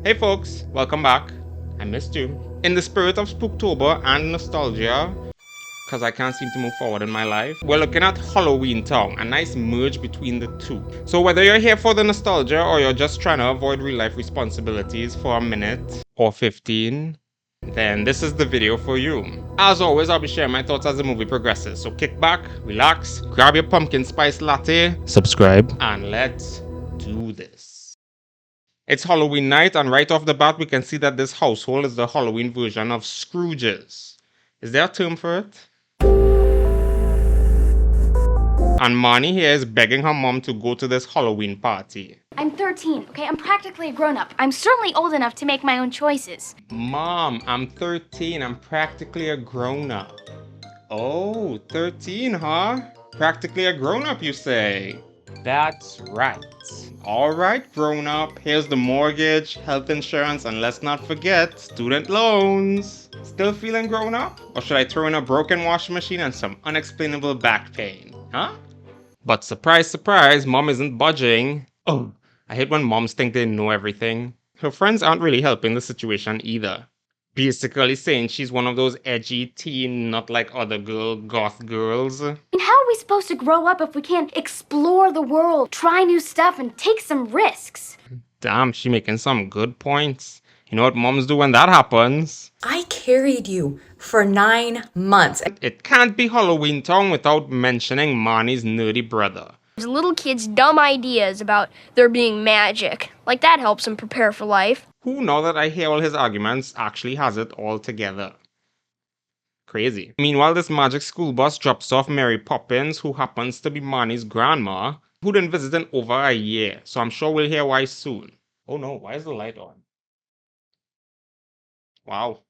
Hey folks, welcome back. I missed you. In the spirit of Spooktober and nostalgia, because I can't seem to move forward in my life, we're looking at Halloweentown, a nice merge between the two. So whether you're here for the nostalgia or you're just trying to avoid real life responsibilities for a minute or 15, then this is the video for you. As always, I'll be sharing my thoughts as the movie progresses, so kick back, relax, grab your pumpkin spice latte, subscribe, and let's do this. It's Halloween night, and right off the bat, we can see that this household is the Halloween version of Scrooge's. Is there a term for it? And Marnie here is begging her mom to go to this Halloween party. I'm 13, okay? I'm practically a grown-up. I'm certainly old enough to make my own choices. Mom, I'm 13. I'm practically a grown-up. Oh, 13, huh? Practically a grown-up, you say? That's right. All right, grown-up. Here's the mortgage, health insurance, and let's not forget student loans. Still feeling grown-up? Or should I throw in a broken washing machine and some unexplainable back pain? Huh? But surprise, surprise, mom isn't budging. Oh, I hate when moms think they know everything. Her friends aren't really helping the situation either. Basically saying she's one of those edgy teen, not like other goth girls. And how are we supposed to grow up if we can't explore the world, try new stuff, and take some risks? Damn, she making some good points. You know what moms do when that happens? I carried you for 9 months. It can't be Halloweentown without mentioning Marnie's nerdy brother. Little kids' dumb ideas about there being magic. Like that helps them prepare for life. Who, now that I hear all his arguments, actually has it all together. Crazy. Meanwhile, this magic school bus drops off Mary Poppins, who happens to be Marnie's grandma, who didn't visit in over a year, so I'm sure we'll hear why soon. Oh no, why is the light on? Wow.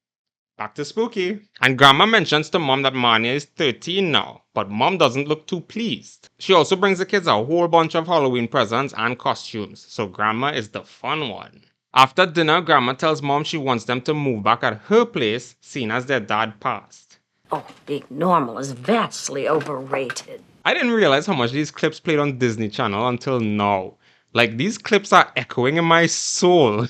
Back to spooky. And Grandma mentions to Mom that Marnie is 13 now, but Mom doesn't look too pleased. She also brings the kids a whole bunch of Halloween presents and costumes, so Grandma is the fun one. After dinner, Grandma tells Mom she wants them to move back at her place, seeing as their dad passed. Oh, being normal is vastly overrated. I didn't realize how much these clips played on Disney Channel until now. Like, these clips are echoing in my soul.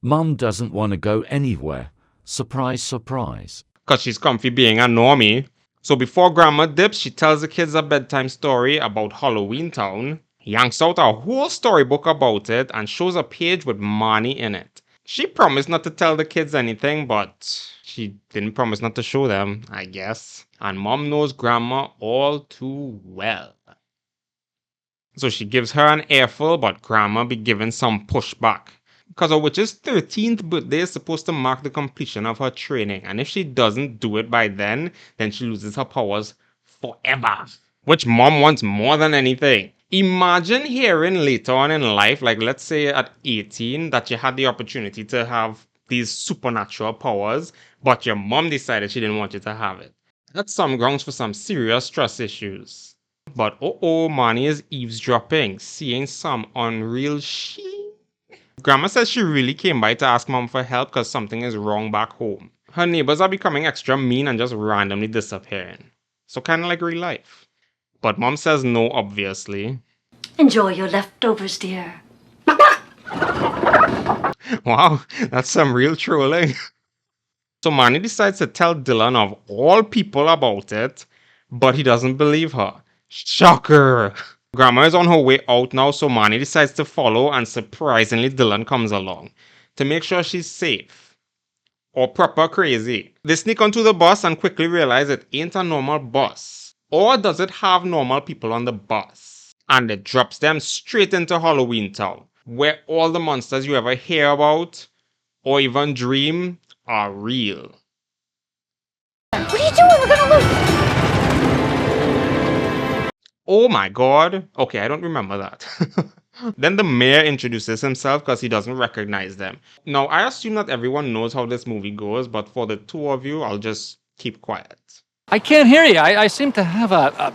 Mum doesn't want to go anywhere. Surprise, surprise. Cause she's comfy being a normie. So before Grandma dips, she tells the kids a bedtime story about Halloweentown, yanks out a whole storybook about it, and shows a page with Marnie in it. She promised not to tell the kids anything, but she didn't promise not to show them, I guess. And Mom knows Grandma all too well. So she gives her an earful, but Grandma be giving some pushback. Because a witch's 13th birthday is supposed to mark the completion of her training, and if she doesn't do it by then she loses her powers forever. Which Mom wants more than anything. Imagine hearing later on in life, like let's say at 18, that you had the opportunity to have these supernatural powers, but your mom decided she didn't want you to have it. That's some grounds for some serious stress issues. But Marnie is eavesdropping, seeing some unreal shit. Grandma says she really came by to ask Mom for help because something is wrong back home. Her neighbors are becoming extra mean and just randomly disappearing. So kind of like real life. But Mom says no, obviously. Enjoy your leftovers, dear. Wow, that's some real trolling. So Marnie decides to tell Dylan of all people about it, but he doesn't believe her. Shocker! Grandma is on her way out now, so Marnie decides to follow, and surprisingly Dylan comes along to make sure she's safe. Or proper crazy. They sneak onto the bus and quickly realize it ain't a normal bus. Or does it have normal people on the bus? And it drops them straight into Halloweentown, where all the monsters you ever hear about or even dream are real. What are you doing? We're gonna lose! Oh my god. Okay, I don't remember that. Then the mayor introduces himself because he doesn't recognize them. Now, I assume that everyone knows how this movie goes, but for the two of you, I'll just keep quiet. I can't hear you. I seem to have a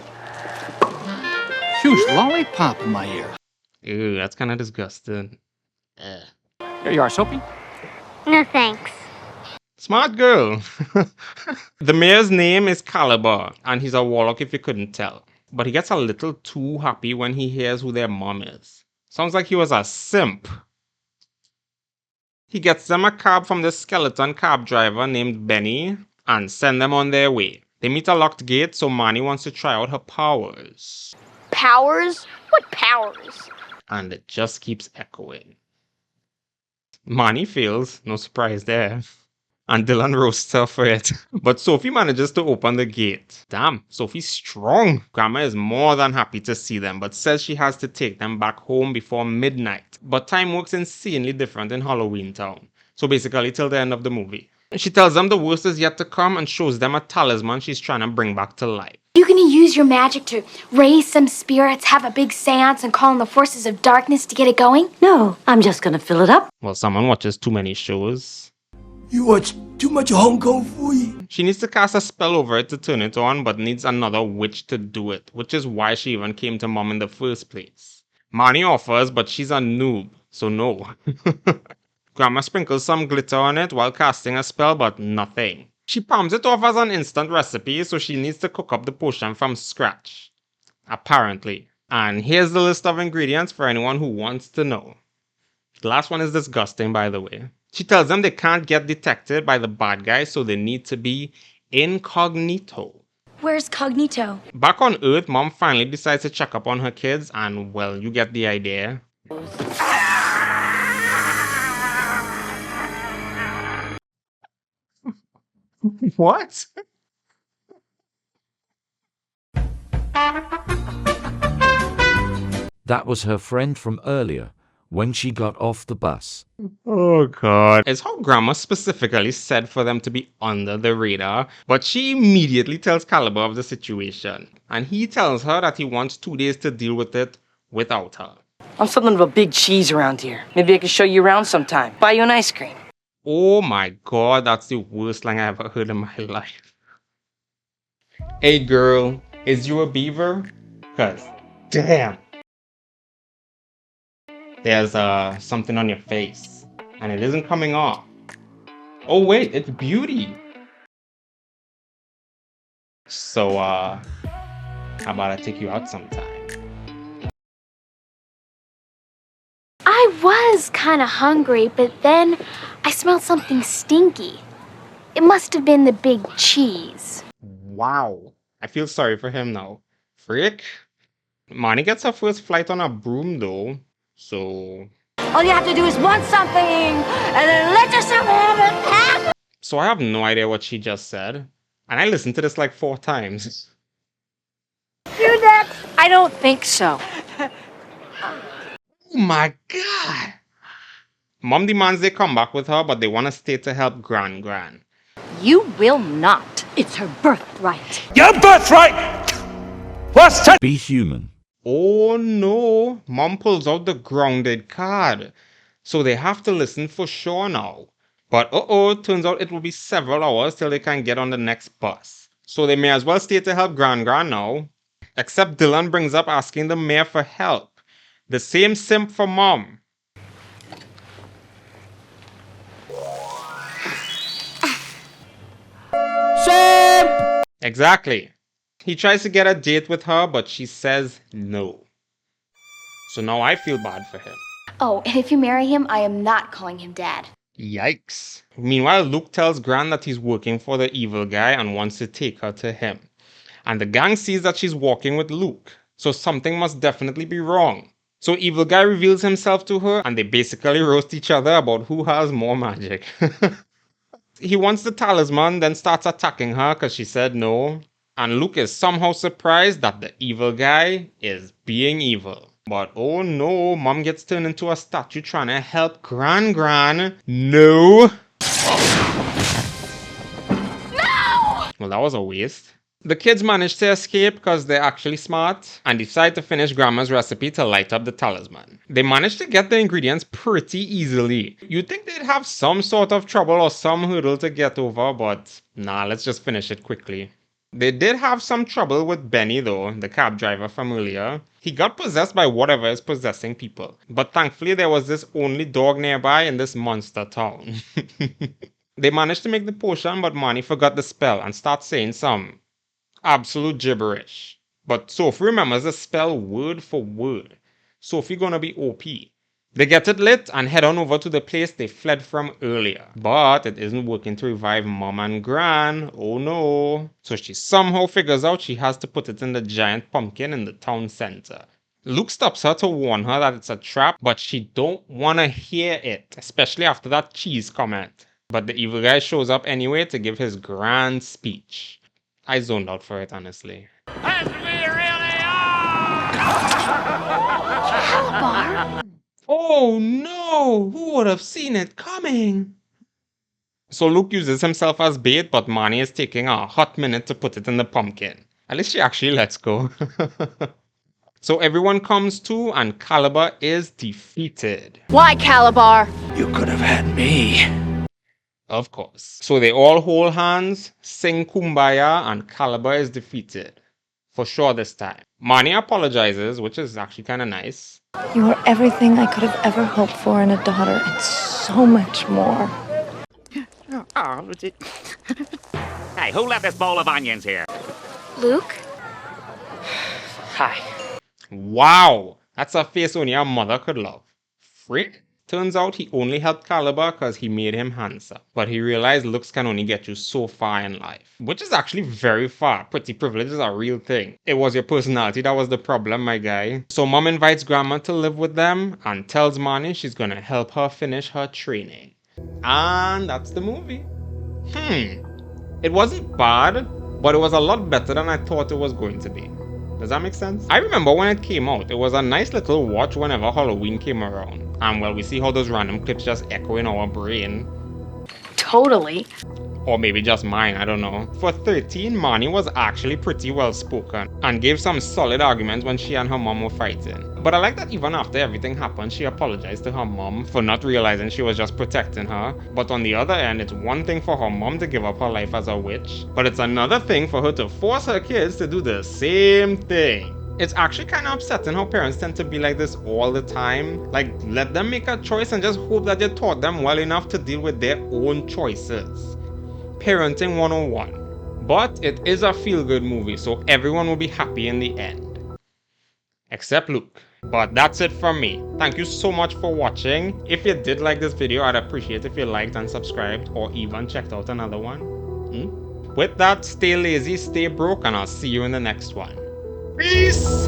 huge lollipop in my ear. Ew, that's kind of disgusting. Here you are, Soapy. No thanks. Smart girl. The mayor's name is Caliber, and he's a warlock if you couldn't tell. But he gets a little too happy when he hears who their mom is. Sounds like he was a simp. He gets them a cab from the skeleton cab driver named Benny and send them on their way. They meet a locked gate, so Marnie wants to try out her powers. Powers? What powers? And it just keeps echoing. Marnie fails, no surprise there. And Dylan roasts her for it. But Sophie manages to open the gate. Damn, Sophie's strong. Grandma is more than happy to see them, but says she has to take them back home before midnight. But time works insanely different in Halloweentown. So basically till the end of the movie. She tells them the worst is yet to come and shows them a talisman she's trying to bring back to life. You gonna use your magic to raise some spirits, have a big seance, and call on the forces of darkness to get it going? No, I'm just gonna fill it up. Well, someone watches too many shows. You watch too much Hong Kong Fooey. She needs to cast a spell over it to turn it on, but needs another witch to do it, which is why she even came to Mom in the first place. Marnie offers, but she's a noob, so no. Grandma sprinkles some glitter on it while casting a spell, but nothing. She palms it off as an instant recipe, so she needs to cook up the potion from scratch. Apparently. And here's the list of ingredients for anyone who wants to know. The last one is disgusting, by the way. She tells them they can't get detected by the bad guys, so they need to be incognito. Where's Cognito? Back on Earth, Mom finally decides to check up on her kids, and well, you get the idea. What? That was her friend from earlier, when she got off the bus. Oh god. It's how Grandma specifically said for them to be under the radar, but she immediately tells Caliber of the situation. And he tells her that he wants 2 days to deal with it without her. I'm something of a big cheese around here. Maybe I can show you around sometime. Buy you an ice cream. Oh my god, that's the worst line I ever heard in my life. Hey girl, is you a beaver? Cause, damn. There's something on your face, and it isn't coming off. Oh wait, it's Beauty. So, how about I take you out sometime? I was kinda hungry, but then I smelled something stinky. It must have been the big cheese. Wow. I feel sorry for him now. Frick. Marnie gets her first flight on a broom though, so... All you have to do is want something, and then let yourself have it. So I have no idea what she just said. And I listened to this like 4 times. You next. I don't think so. Oh my god! Mom demands they come back with her, but they want to stay to help Gran. You will not. It's her birthright. Your birthright! What's that? Be human. Oh no! Mom pulls out the grounded card. So they have to listen for sure now. But turns out it will be several hours till they can get on the next bus. So they may as well stay to help Gran now. Except Dylan brings up asking the mayor for help. The same simp for Mom. Simp! Exactly. He tries to get a date with her, but she says no. So now I feel bad for him. Oh, and if you marry him, I am not calling him Dad. Yikes. Meanwhile, Luke tells Gran that he's working for the evil guy and wants to take her to him. And the gang sees that she's walking with Luke, so something must definitely be wrong. So evil guy reveals himself to her, and they basically roast each other about who has more magic. He wants the talisman, then starts attacking her because she said no. And Luke is somehow surprised that the evil guy is being evil. But oh no, Mom gets turned into a statue trying to help Gran. No! No! Well, that was a waste. The kids manage to escape because they're actually smart and decide to finish Grandma's recipe to light up the talisman. They manage to get the ingredients pretty easily. You'd think they'd have some sort of trouble or some hurdle to get over, but nah, let's just finish it quickly. They did have some trouble with Benny though, the cab driver from earlier. He got possessed by whatever is possessing people. But thankfully there was this only dog nearby in this monster town. They managed to make the potion, but Marnie forgot the spell and starts saying some absolute gibberish. But Sophie remembers the spell word for word. Sophie gonna be OP. They get it lit and head on over to the place they fled from earlier. But it isn't working to revive Mom and Gran. Oh no. So she somehow figures out she has to put it in the giant pumpkin in the town center. Luke stops her to warn her that it's a trap, but she don't want to hear it, especially after that cheese comment. But the evil guy shows up anyway to give his grand speech. I zoned out for it, honestly. As we really are! Calabar? Oh no! Who would have seen it coming? So Luke uses himself as bait, but Marnie is taking a hot minute to put it in the pumpkin. At least she actually lets go. So everyone comes to and Calabar is defeated. Why, Calabar? You could have had me. Of course. So they all hold hands, sing Kumbaya, and Calabar is defeated. For sure this time. Marnie apologizes, which is actually kind of nice. You are everything I could have ever hoped for in a daughter, and so much more. Hey, who left this bowl of onions here? Luke? Hi. Wow! That's a face only a mother could love. Freak. Turns out he only helped Calabar because he made him handsome. But he realized looks can only get you so far in life. Which is actually very far. Pretty privilege is a real thing. It was your personality that was the problem, my guy. So Mom invites Grandma to live with them and tells Marnie she's gonna help her finish her training. And that's the movie. It wasn't bad, but it was a lot better than I thought it was going to be. Does that make sense? I remember when it came out, it was a nice little watch whenever Halloween came around. And well, we see how those random clips just echo in our brain. Totally. Or maybe just mine, I don't know. For 13, Marnie was actually pretty well spoken and gave some solid arguments when she and her mom were fighting. But I like that even after everything happened, she apologized to her mom for not realizing she was just protecting her. But on the other end, it's one thing for her mom to give up her life as a witch, but it's another thing for her to force her kids to do the same thing. It's actually kind of upsetting how parents tend to be like this all the time. Like, let them make a choice and just hope that you taught them well enough to deal with their own choices. Parenting 101. But it is a feel-good movie, so everyone will be happy in the end. Except Luke. But that's it from me. Thank you so much for watching. If you did like this video, I'd appreciate if you liked and subscribed or even checked out another one. With that, stay lazy, stay broke, and I'll see you in the next one. Peace!